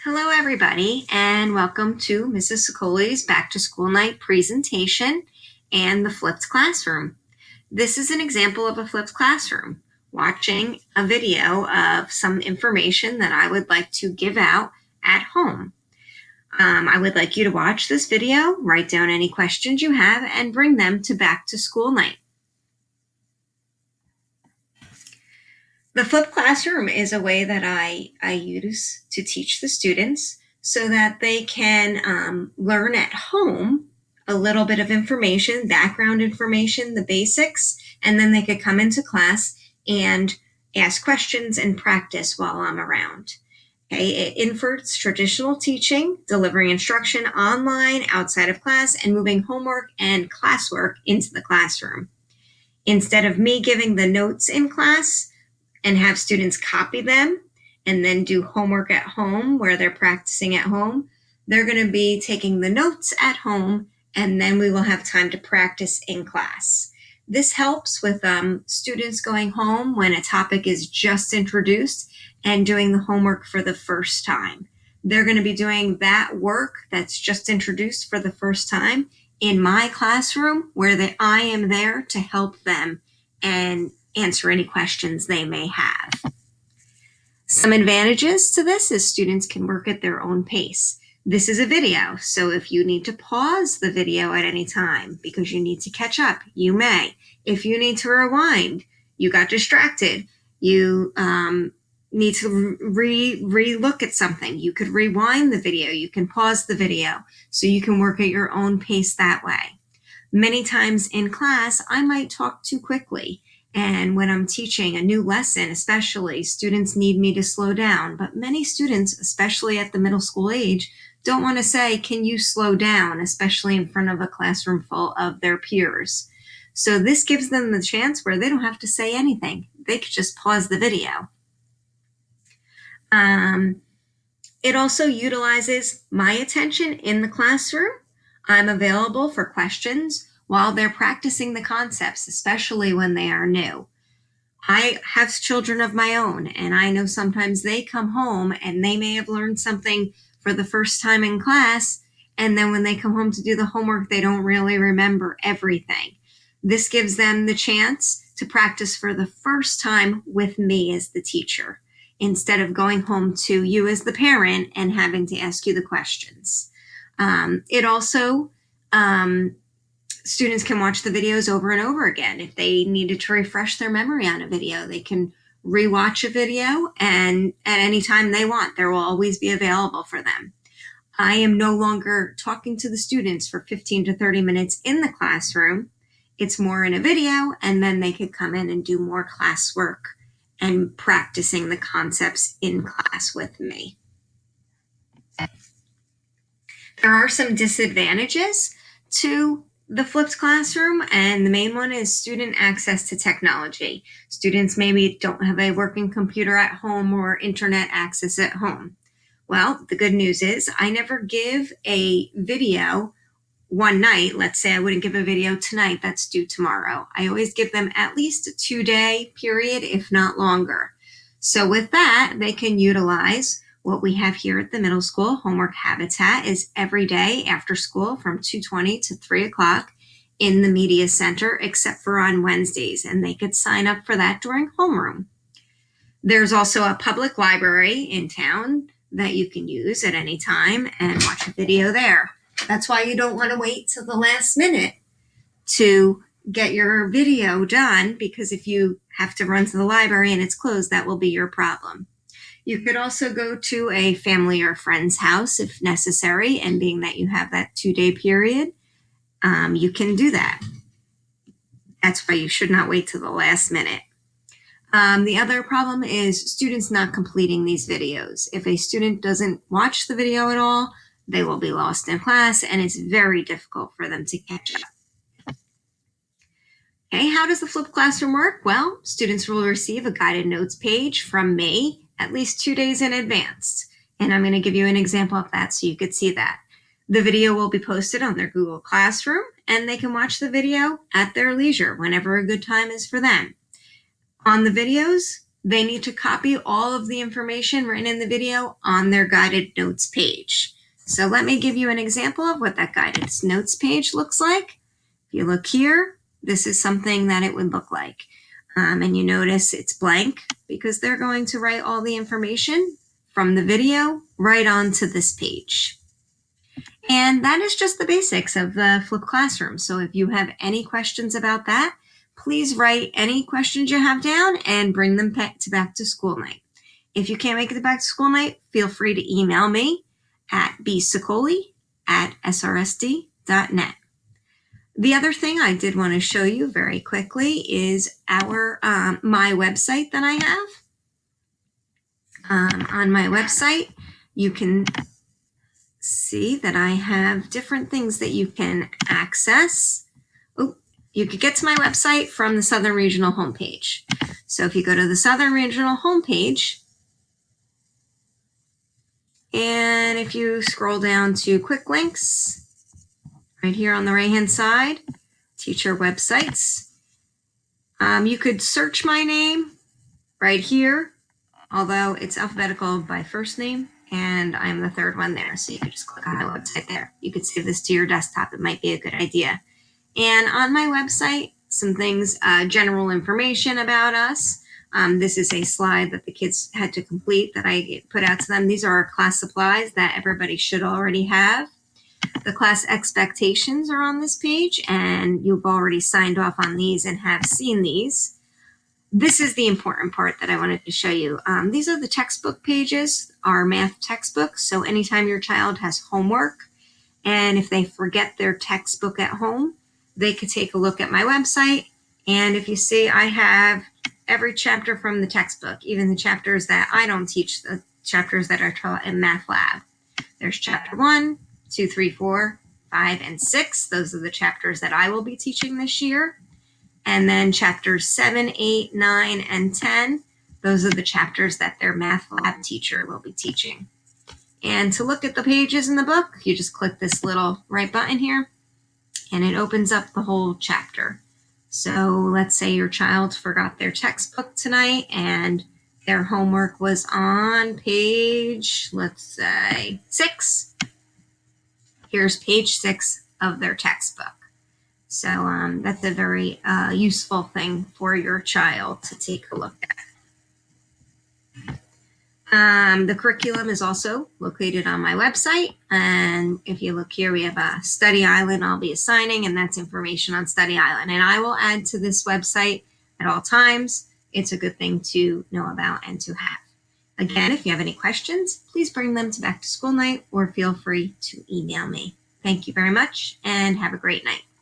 Hello, everybody, and welcome to Mrs. Sicoli's Back to School Night presentation and the flipped classroom. This is an example of a flipped classroom, watching a video of some information that I would like to give out at home. I would like you to watch this video, write down any questions you have, and bring them to Back to School Night. The flipped classroom is a way that I use to teach the students so that they can learn at home a little bit of information, background information, the basics, and then they could come into class and ask questions and practice while I'm around. Okay, it inverts traditional teaching, delivering instruction online, outside of class, and moving homework and classwork into the classroom. Instead of me giving the notes in class and have students copy them and then do homework at home where they're practicing at home, they're going to be taking the notes at home, and then we will have time to practice in class. This helps with students going home when a topic is just introduced and doing the homework for the first time. They're going to be doing that work that's just introduced for the first time in my classroom, where I am there to help them and answer any questions they may have. Some advantages to this is students can work at their own pace. This is a video, so if you need to pause the video at any time because you need to catch up, you may. If you need to rewind, you got distracted, you need to re-look at something, you could rewind the video, you can pause the video, so you can work at your own pace that way. Many times in class, I might talk too quickly. And when I'm teaching a new lesson, especially, students need me to slow down. But many students, especially at the middle school age, don't want to say, can you slow down, especially in front of a classroom full of their peers. So this gives them the chance where they don't have to say anything. They could just pause the video. It also utilizes my attention in the classroom. I'm available for questions while they're practicing the concepts, especially when they are new. I have children of my own, and I know sometimes they come home and they may have learned something for the first time in class, and then when they come home to do the homework, they don't really remember everything. This gives them the chance to practice for the first time with me as the teacher, instead of going home to you as the parent and having to ask you the questions. It also, students can watch the videos over and over again. If they needed to refresh their memory on a video, they can rewatch a video, and at any time they want, there will always be available for them. I am no longer talking to the students for 15 to 30 minutes in the classroom. It's more in a video, and then they could come in and do more classwork and practicing the concepts in class with me. There are some disadvantages to the flipped classroom, and the main one is student access to technology. Students maybe don't have a working computer at home or internet access at home. Well, the good news is I never give a video one night. Let's say I wouldn't give a video tonight that's due tomorrow. I always give them at least a 2-day period, if not longer. So with that, they can utilize what we have here at the middle school. Homework Habitat is every day after school from 2:20 to 3 o'clock in the media center, except for on Wednesdays, and they could sign up for that during homeroom. There's also a public library in town that you can use at any time and watch a video there. That's why you don't want to wait till the last minute to get your video done, because if you have to run to the library and it's closed, that will be your problem. You could also go to a family or friend's house if necessary, and being that you have that 2-day period, you can do that. That's why you should not wait till the last minute. The other problem is students not completing these videos. If a student doesn't watch the video at all, they will be lost in class, and it's very difficult for them to catch up. Okay, how does the flipped classroom work? Well, students will receive a guided notes page from me at least 2 days in advance. And I'm going to give you an example of that so you could see that. The video will be posted on their Google Classroom, and they can watch the video at their leisure whenever a good time is for them. On the videos, they need to copy all of the information written in the video on their guided notes page. So let me give you an example of what that guided notes page looks like. If you look here, this is something that it would look like. And you notice it's blank because they're going to write all the information from the video right onto this page. And that is just the basics of the flipped classroom. So if you have any questions about that, please write any questions you have down and bring them to back to school night. If you can't make it to back to school night, feel free to email me at bsicoli@srsd.net. The other thing I did want to show you very quickly is my website that I have. On my website, you can see that I have different things that you can access. You could get to my website from the Southern Regional homepage. So if you go to the Southern Regional homepage, and if you scroll down to quick links, right here on the right-hand side, teacher websites, you could search my name right here, although it's alphabetical by first name, and I'm the third one there. So you could just click on my website there. You could save this to your desktop. It might be a good idea. And on my website, some things, general information about us. This is a slide that the kids had to complete that I put out to them. These are our class supplies that everybody should already have. The class expectations are on this page, and you've already signed off on these and have seen these. This is the important part that I wanted to show you. These are the textbook pages, our math textbooks. So anytime your child has homework, and if they forget their textbook at home, they could take a look at my website. And if you see, I have every chapter from the textbook, even the chapters that I don't teach, the chapters that are taught in math lab. There's chapter 1, 2, 3, 4, 5, and 6. Those are the chapters that I will be teaching this year. And then chapters 7, 8, 9, and 10. Those are the chapters that their math lab teacher will be teaching. And to look at the pages in the book, you just click this little right button here, and it opens up the whole chapter. So let's say your child forgot their textbook tonight and their homework was on page, let's say 6. Here's page 6 of their textbook. So that's a very useful thing for your child to take a look at. The curriculum is also located on my website. And if you look here, we have a Study Island I'll be assigning, and that's information on Study Island. And I will add to this website at all times. It's a good thing to know about and to have. Again, if you have any questions, please bring them to back to school night or feel free to email me. Thank you very much and have a great night.